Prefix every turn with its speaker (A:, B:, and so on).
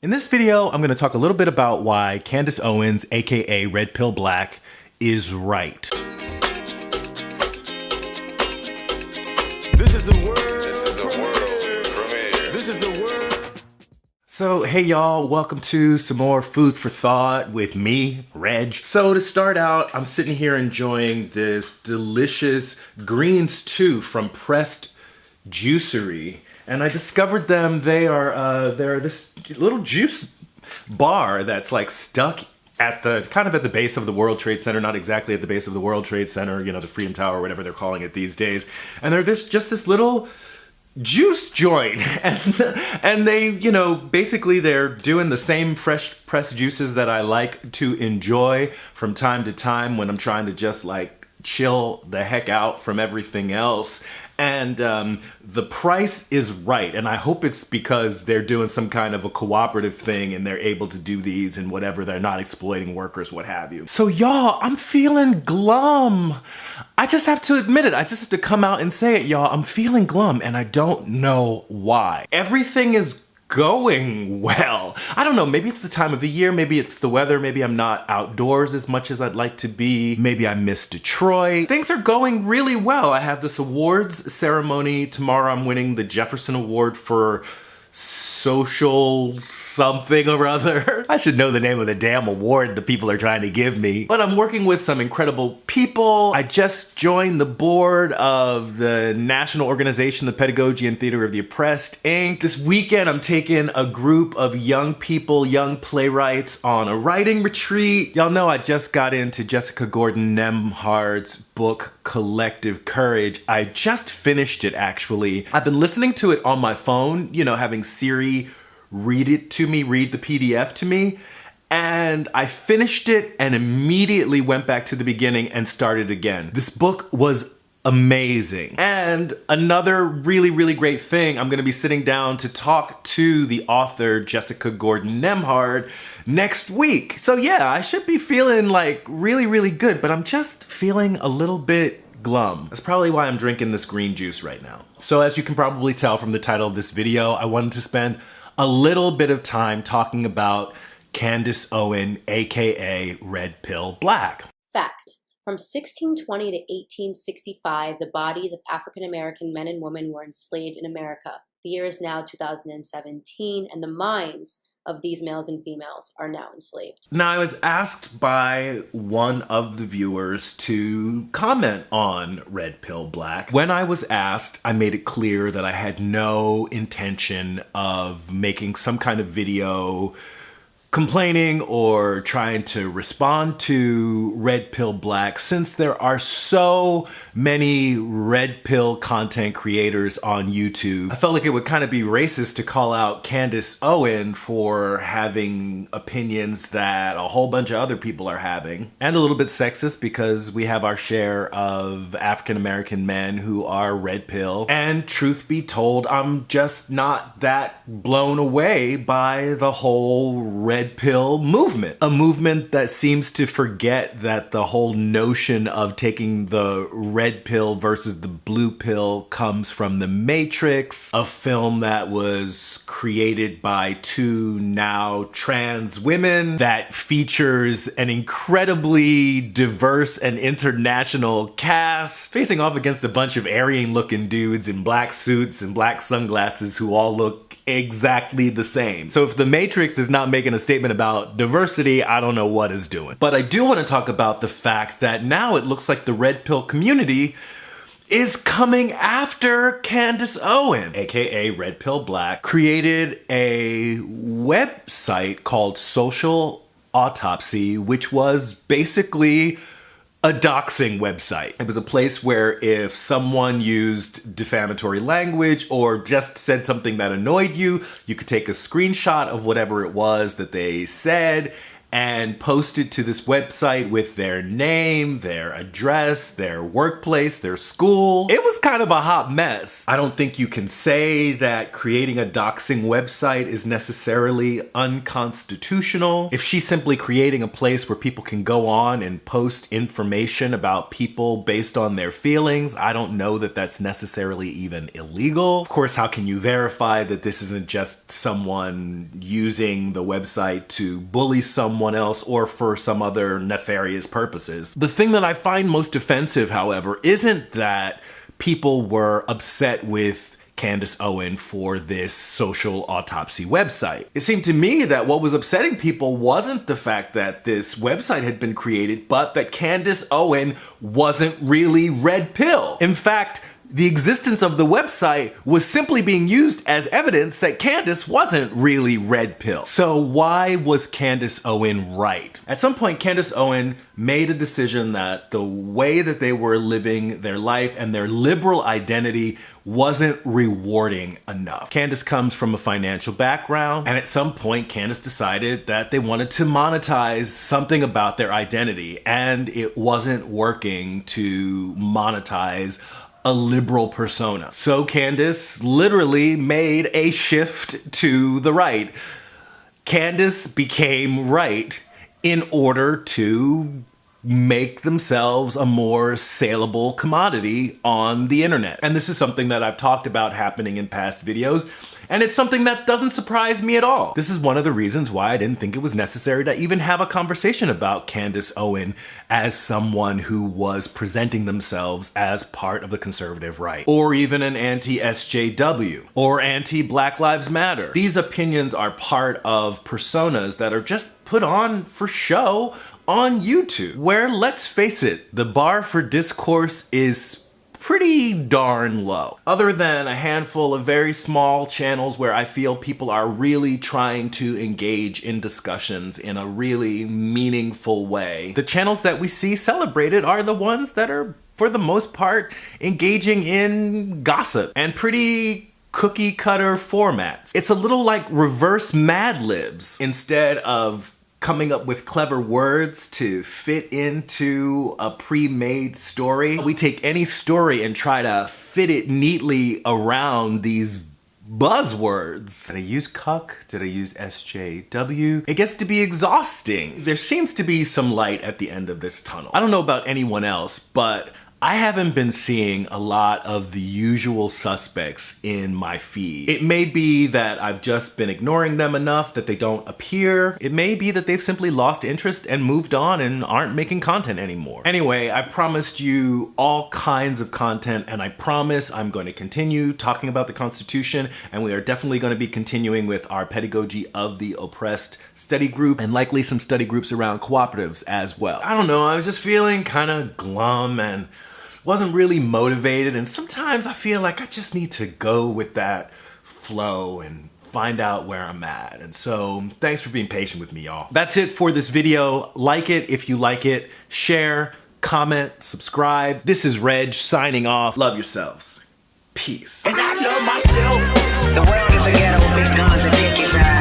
A: In this video, I'm going to talk a little bit about why Candace Owens, aka Red Pill Black, is right.
B: This is a world premiere. This is a world.
A: So, hey y'all, welcome to some more food for thought with me, Reg. So to start out, I'm sitting here enjoying this delicious greens 2 from Pressed Juicery. And I discovered them. They're this little juice bar that's like stuck at the kind of at the base of the World Trade Center, not exactly at the base of the World Trade Center, you know, the Freedom Tower, whatever they're calling it these days. And they're just this little juice joint, and they, you know, basically they're doing the same fresh pressed juices that I like to enjoy from time to time when I'm trying to just like chill the heck out from everything else. And the price is right, and I hope it's because they're doing some kind of a cooperative thing and they're able to do these and whatever, they're not exploiting workers, what have you. So y'all, I'm feeling glum. I just have to admit it. I just have to come out and say it, y'all. I'm feeling glum, and I don't know why. Everything is going well. I don't know, maybe it's the time of the year, maybe it's the weather, maybe I'm not outdoors as much as I'd like to be, maybe I miss Detroit. Things are going really well. I have this awards ceremony tomorrow. I'm winning the Jefferson Award for social something or other. I should know the name of the damn award the people are trying to give me. But I'm working with some incredible people. I just joined the board of the national organization, the Pedagogy and Theater of the Oppressed, Inc. This weekend, I'm taking a group of young people, young playwrights on a writing retreat. Y'all know I just got into Jessica Gordon Nemhard's book, Collective Courage. I just finished it, actually. I've been listening to it on my phone, you know, having Siri read it to me, read the PDF to me, and I finished it and immediately went back to the beginning and started again. This book was amazing. And another really, really great thing, I'm gonna be sitting down to talk to the author, Jessica Gordon Nemhard, next week. So yeah, I should be feeling like really, really good, but I'm just feeling a little bit glum. That's probably why I'm drinking this green juice right now. So as you can probably tell from the title of this video, I wanted to spend a little bit of time talking about Candace Owens, aka Red Pill Black.
C: Fact. From 1620 to 1865, the bodies of African American men and women were enslaved in America. The year is now 2017, and the minds of these males and females are now enslaved.
A: Now, I was asked by one of the viewers to comment on Red Pill Black. When I was asked, I made it clear that I had no intention of making some kind of video complaining or trying to respond to Red Pill Black, since there are so many Red Pill content creators on YouTube. I felt like it would kind of be racist to call out Candace Owens for having opinions that a whole bunch of other people are having, and a little bit sexist because we have our share of African American men who are Red Pill. And truth be told, I'm just not that blown away by the whole Red Pill movement. A movement that seems to forget that the whole notion of taking the red pill versus the blue pill comes from The Matrix, a film that was created by two now trans women that features an incredibly diverse and international cast facing off against a bunch of Aryan looking dudes in black suits and black sunglasses who all look exactly the same. So if The Matrix is not making a statement about diversity, I don't know what is doing. But I do want to talk about the fact that now it looks like the red pill community is coming after Candace Owens, aka Red Pill Black, created a website called Social Autopsy, which was basically a doxing website. It was a place where if someone used defamatory language or just said something that annoyed you, you could take a screenshot of whatever it was that they said and posted to this website with their name, their address, their workplace, their school. It was kind of a hot mess. I don't think you can say that creating a doxing website is necessarily unconstitutional. If she's simply creating a place where people can go on and post information about people based on their feelings, I don't know that that's necessarily even illegal. Of course, how can you verify that this isn't just someone using the website to bully someone else or for some other nefarious purposes? The thing that I find most offensive, however, isn't that people were upset with Candace Owens for this social autopsy website. It seemed to me that what was upsetting people wasn't the fact that this website had been created, but that Candace Owens wasn't really red pill. In fact, the existence of the website was simply being used as evidence that Candace wasn't really red pill. So why was Candace Owens right? At some point, Candace Owens made a decision that the way that they were living their life and their liberal identity wasn't rewarding enough. Candace comes from a financial background, and at some point, Candace decided that they wanted to monetize something about their identity, and it wasn't working to monetize a liberal persona. So Candace literally made a shift to the right. Candace became right in order to make themselves a more saleable commodity on the internet. And this is something that I've talked about happening in past videos, and it's something that doesn't surprise me at all. This is one of the reasons why I didn't think it was necessary to even have a conversation about Candace Owens as someone who was presenting themselves as part of the conservative right, or even an anti-SJW, or anti-Black Lives Matter. These opinions are part of personas that are just put on for show on YouTube, where, let's face it, the bar for discourse is pretty darn low. Other than a handful of very small channels where I feel people are really trying to engage in discussions in a really meaningful way, the channels that we see celebrated are the ones that are, for the most part, engaging in gossip and pretty cookie cutter formats. It's a little like reverse Mad Libs. Instead of coming up with clever words to fit into a pre-made story, we take any story and try to fit it neatly around these buzzwords. Did I use cuck? Did I use SJW? It gets to be exhausting. There seems to be some light at the end of this tunnel. I don't know about anyone else, but I haven't been seeing a lot of the usual suspects in my feed. It may be that I've just been ignoring them enough that they don't appear. It may be that they've simply lost interest and moved on and aren't making content anymore. Anyway, I promised you all kinds of content, and I promise I'm going to continue talking about the Constitution, and we are definitely going to be continuing with our Pedagogy of the Oppressed study group, and likely some study groups around cooperatives as well. I don't know, I was just feeling kind of glum and wasn't really motivated, and sometimes I feel like I just need to go with that flow and find out where I'm at. And so thanks for being patient with me, y'all. That's it for this video. Like it if you like it, share, comment, subscribe. This is Reg signing off. Love yourselves. Peace.
D: And I love myself. The world is a ghetto with big guns and dickies.